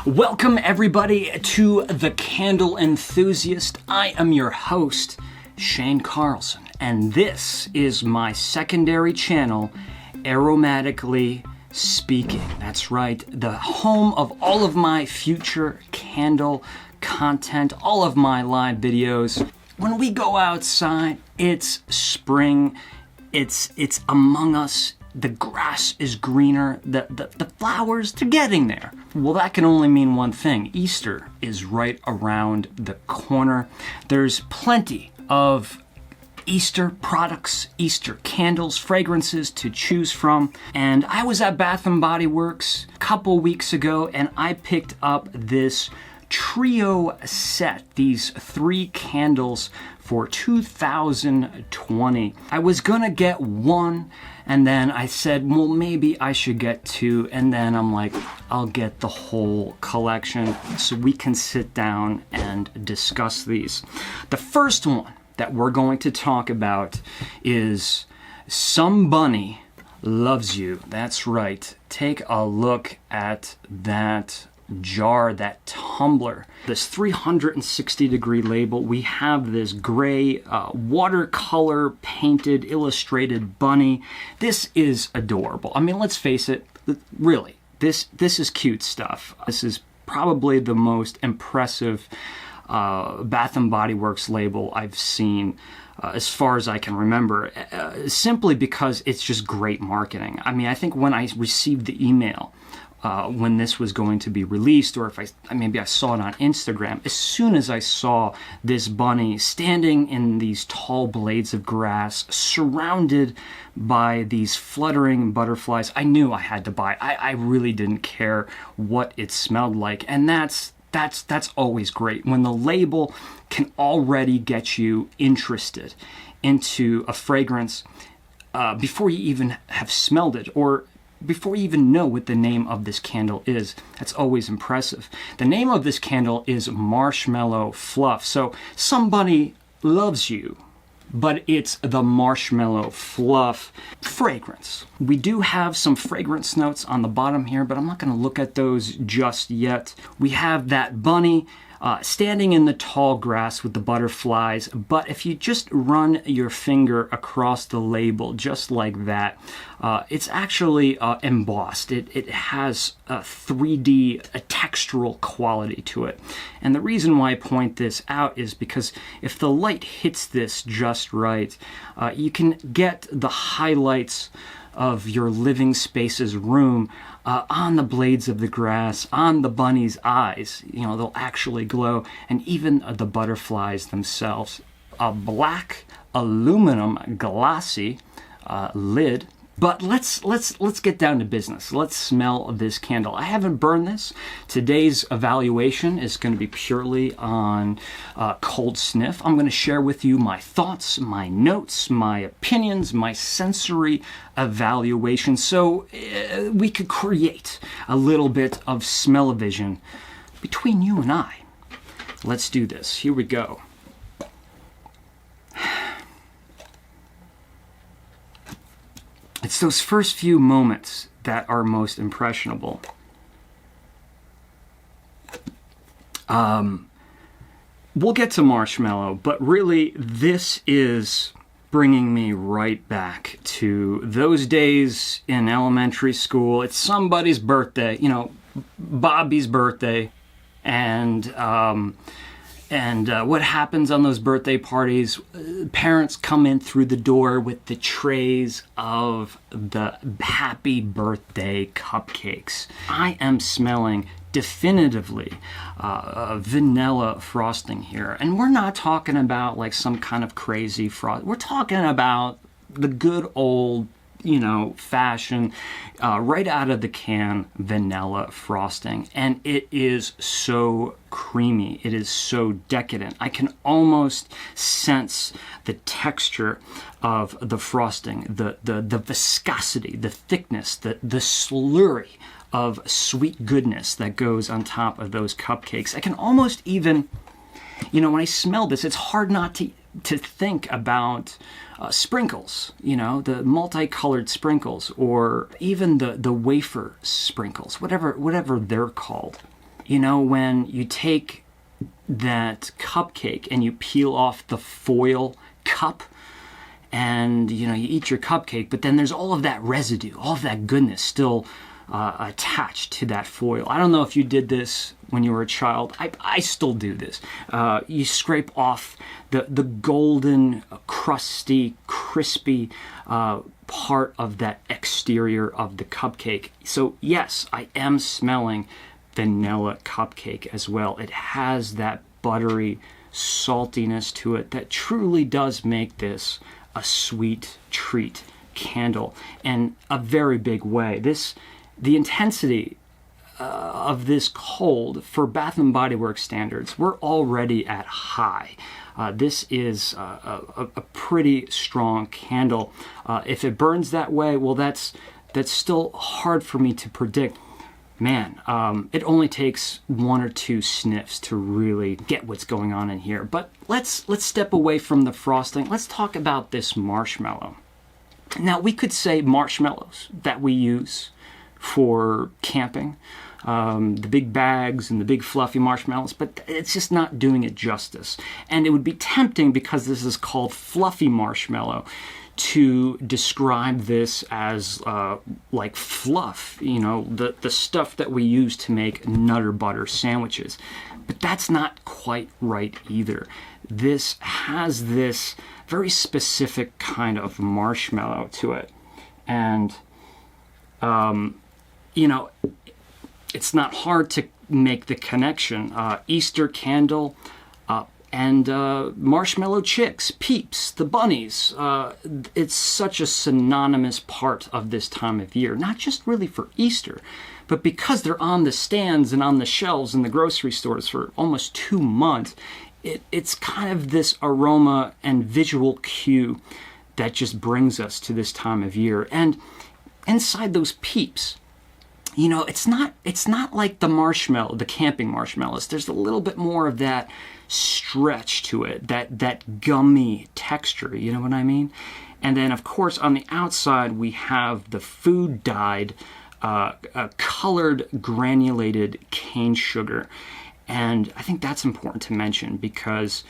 Welcome everybody to The Candle Enthusiast. I am your host, Shane Carlson, and this is my secondary channel, Aromatically Speaking. That's right, the home of all of my future candle content, all of my live videos. When we go outside, it's spring, it's among us. The grass is greener, the flowers, they're getting there. Well, that can only mean one thing. Easter is right around the corner. There's plenty of Easter products, Easter candles, fragrances to choose from. And I was at Bath & Body Works a couple weeks ago and I picked up this trio set, these 3 candles for 2020. I was gonna get one and then I said, well, maybe I should get 2, and then I'm like, I'll get the whole collection so we can sit down and discuss these. The first one that we're going to talk about is Some Bunny Loves You. That's right. Take a look at that jar, that tumbler. This 360-degree label. We have this gray watercolor painted illustrated bunny. This is adorable. I mean, let's face it, really, this is cute stuff. This is probably the most impressive Bath & Body Works label I've seen as far as I can remember, simply because it's just great marketing. I mean, I think when I received the email when this was going to be released, or if maybe I saw it on Instagram, as soon as I saw this bunny standing in these tall blades of grass, surrounded by these fluttering butterflies, I knew I had to buy it. I really didn't care what it smelled like, and that's always great when the label can already get you interested into a fragrance before you even have smelled it, or before you even know what the name of this candle is. That's always impressive. The name of this candle is Marshmallow Fluff. So Somebody Loves You, but it's the Marshmallow Fluff fragrance. We do have some fragrance notes on the bottom here, but I'm not going to look at those just yet. We have that bunny standing in the tall grass with the butterflies, but if you just run your finger across the label just like that, it's actually embossed. It has a 3D, a textural quality to it. And the reason why I point this out is because if the light hits this just right, you can get the highlights of your living space's room on the blades of the grass, on the bunny's eyes. You know, they'll actually glow, and even the butterflies themselves. A black aluminum glossy lid. But let's get down to business. Let's smell this candle. I haven't burned this. Today's evaluation is going to be purely on cold sniff. I'm going to share with you my thoughts, my notes, my opinions, my sensory evaluation, so we could create a little bit of smell-o-vision between you and I. Let's do this. Here we go. It's those first few moments that are most impressionable. We'll get to marshmallow, but really this is bringing me right back to those days in elementary school. It's somebody's birthday, you know, Bobby's birthday, and what happens on those birthday parties, parents come in through the door with the trays of the happy birthday cupcakes. I am smelling definitively vanilla frosting here. And we're not talking about like some kind of crazy frost. We're talking about the good old, you know, fashion, right out of the can vanilla frosting. And it is so creamy. It is so decadent. I can almost sense the texture of the frosting, the viscosity, the thickness, the slurry of sweet goodness that goes on top of those cupcakes. I can almost even, you know, when I smell this, it's hard not to think about sprinkles, you know, the multicolored sprinkles, or even the wafer sprinkles, whatever they're called. You know, when you take that cupcake and you peel off the foil cup, and you know, you eat your cupcake, but then there's all of that residue, all of that goodness still attached to that foil. I don't know if you did this when you were a child. I still do this. You scrape off the golden, crusty, crispy part of that exterior of the cupcake. So yes, I am smelling vanilla cupcake as well. It has that buttery saltiness to it that truly does make this a sweet treat candle in a very big way. The intensity of this cold for Bath & Body Works standards, we're already at high. This is a pretty strong candle. If it burns that way, well, that's still hard for me to predict. Man, it only takes 1 or 2 sniffs to really get what's going on in here. But let's step away from the frosting. Let's talk about this marshmallow. Now, we could say marshmallows that we use for camping, the big bags and the big fluffy marshmallows, but it's just not doing it justice. And it would be tempting, because this is called fluffy marshmallow, to describe this as like fluff, you know, the stuff that we use to make Nutter Butter sandwiches. But that's not quite right either. This has this very specific kind of marshmallow to it. And you know, it's not hard to make the connection. Easter candle and marshmallow chicks, Peeps, the bunnies. It's such a synonymous part of this time of year, not just really for Easter, but because they're on the stands and on the shelves in the grocery stores for almost 2 months, it's kind of this aroma and visual cue that just brings us to this time of year. And inside those Peeps, you know, it's not like the marshmallow, the camping marshmallows. There's a little bit more of that stretch to it, that gummy texture, you know what I mean? And then, of course, on the outside, we have the food-dyed, colored, granulated cane sugar. And I think that's important to mention, because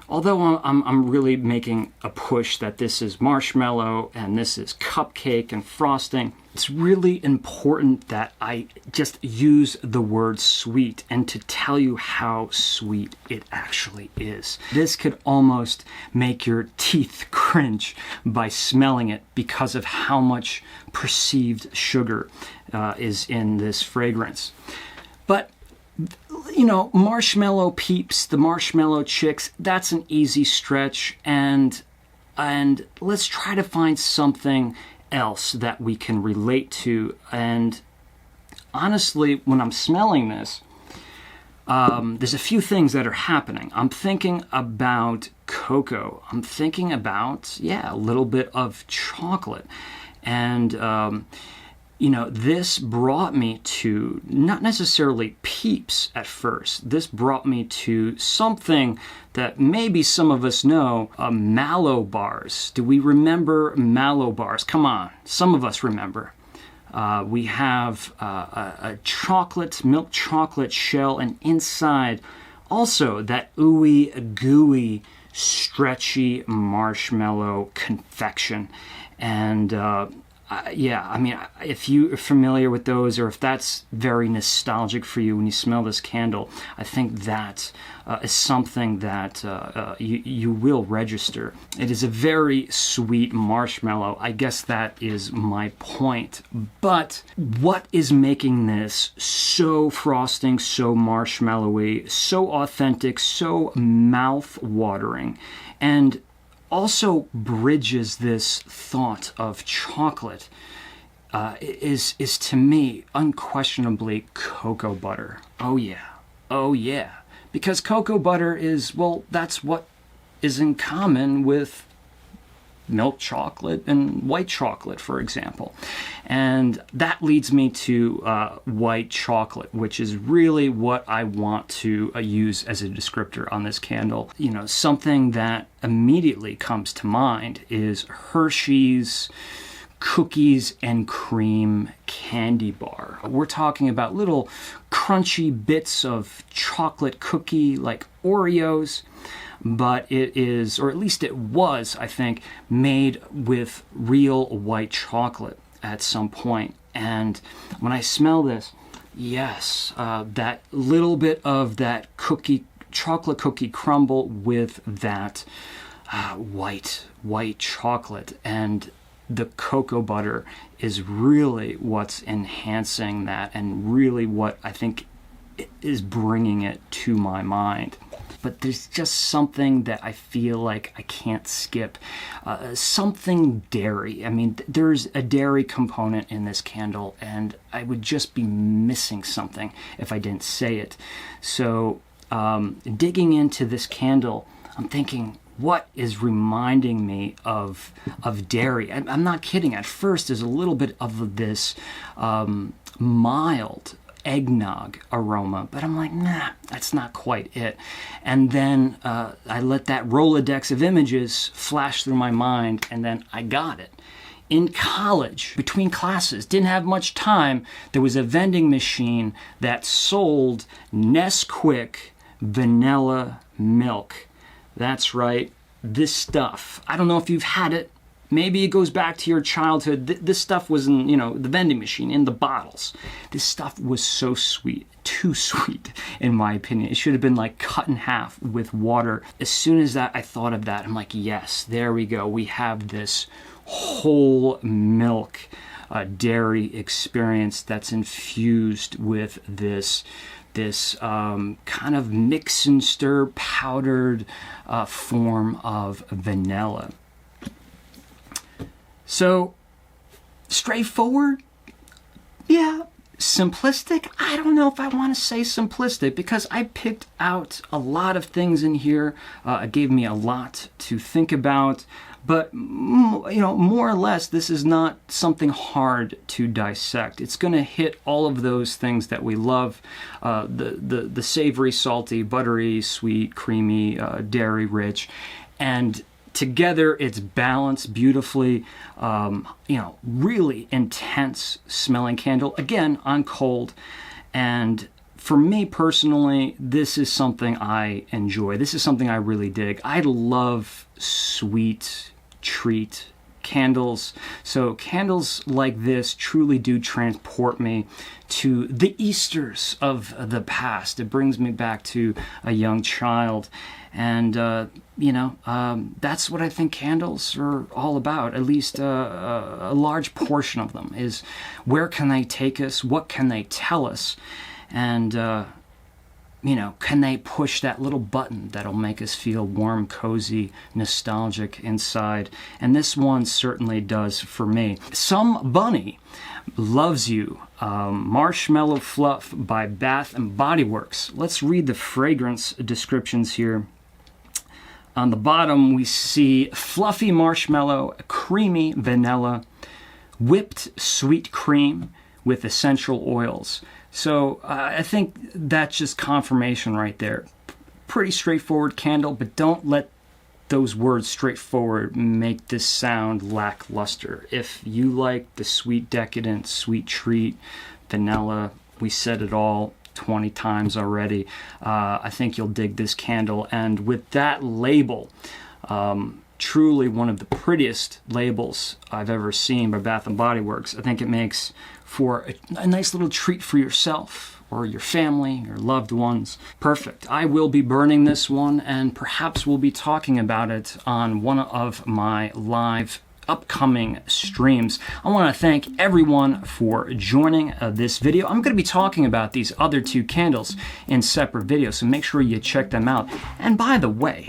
although I'm really making a push that this is marshmallow and this is cupcake and frosting, it's really important that I just use the word sweet and to tell you how sweet it actually is. This could almost make your teeth cringe by smelling it because of how much perceived sugar is in this fragrance. But you know, marshmallow Peeps, the marshmallow chicks, that's an easy stretch, and let's try to find something else that we can relate to. And honestly, when I'm smelling this, there's a few things that are happening. I'm thinking about cocoa. I'm thinking about, a little bit of chocolate. And you know, this brought me to not necessarily Peeps at first. This brought me to something that maybe some of us know, mallow bars. Do we remember mallow bars? Come on, some of us remember. We have a milk chocolate shell, and inside also that ooey gooey, stretchy marshmallow confection. And I mean, if you're familiar with those, or if that's very nostalgic for you when you smell this candle, I think that is something that you will register. It is a very sweet marshmallow. I guess that is my point. But what is making this so frosting, so marshmallowy, so authentic, so mouth-watering, and also bridges this thought of chocolate is to me unquestionably cocoa butter. Oh yeah, because cocoa butter is, well, that's what is in common with milk chocolate and white chocolate, for example. And that leads me to white chocolate, which is really what I want to use as a descriptor on this candle. You know, something that immediately comes to mind is Hershey's cookies and cream candy bar. We're talking about little crunchy bits of chocolate cookie like Oreos, but it is, or at least it was, I think, made with real white chocolate at some point. And when I smell this, yes, that little bit of that chocolate cookie crumble with that white chocolate, and the cocoa butter is really what's enhancing that, and really what I think is bringing it to my mind. But there's just something that I feel like I can't skip. Something dairy. I mean, there's a dairy component in this candle, and I would just be missing something if I didn't say it. So digging into this candle, I'm thinking, what is reminding me of dairy? I'm not kidding. At first, there's a little bit of this mild eggnog aroma, but I'm like, nah, that's not quite it. And then I let that Rolodex of images flash through my mind, and then I got it. In college, between classes, didn't have much time, there was a vending machine that sold Nesquik vanilla milk. That's right, this stuff. I don't know if you've had it. Maybe it goes back to your childhood. This stuff was in, the vending machine, in the bottles. This stuff was so sweet, too sweet, in my opinion. It should have been like cut in half with water. As soon as I thought of that, I'm like, yes, there we go. We have this whole milk dairy experience that's infused with this kind of mix and stir powdered form of vanilla. So, straightforward? Yeah. Simplistic? I don't know if I want to say simplistic, because I picked out a lot of things in here. It gave me a lot to think about. But, more or less, this is not something hard to dissect. It's going to hit all of those things that we love. The savory, salty, buttery, sweet, creamy, dairy rich. And together, it's balanced beautifully. Really intense smelling candle. Again, on cold. And for me personally, this is something I enjoy. This is something I really dig. I love sweet treat candles. So candles like this truly do transport me to the Easters of the past. It brings me back to a young child. And, that's what I think candles are all about. At least a large portion of them is, where can they take us? What can they tell us? And, can they push that little button that'll make us feel warm, cozy, nostalgic inside? And this one certainly does for me. Some Bunny Loves You, Marshmallow Fluff by Bath & Body Works. Let's read the fragrance descriptions here. On the bottom, we see fluffy marshmallow, creamy vanilla, whipped sweet cream with essential oils. So I think that's just confirmation right there. Pretty straightforward candle, but don't let those words straightforward make this sound lackluster. If you like the sweet decadent, sweet treat, vanilla, we said it all 20 times already. I think you'll dig this candle. And with that label, truly one of the prettiest labels I've ever seen by Bath & Body Works. I think it makes for a nice little treat for yourself or your family, your loved ones. Perfect. I will be burning this one, and perhaps we'll be talking about it on one of my live upcoming streams. I want to thank everyone for joining this video. I'm going to be talking about these other two candles in separate videos, so make sure you check them out. And by the way,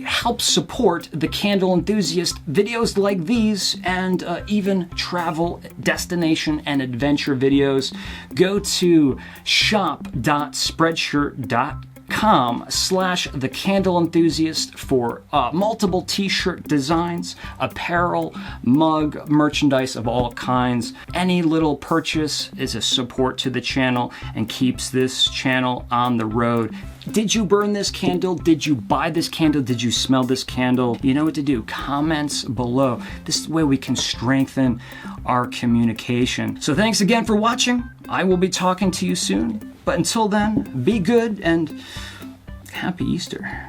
help support the candle enthusiast videos like these, and even travel, destination, and adventure videos. Go to shop.spreadshirt.com/the candle enthusiast for multiple t-shirt designs, apparel, mug, merchandise of all kinds. Any little purchase is a support to the channel and keeps this channel on the road. Did you burn this candle? Did you buy this candle? Did you smell this candle? You know what to do. Comments below. This is the way we can strengthen our communication. So thanks again for watching. I will be talking to you soon. But until then, be good and happy Easter.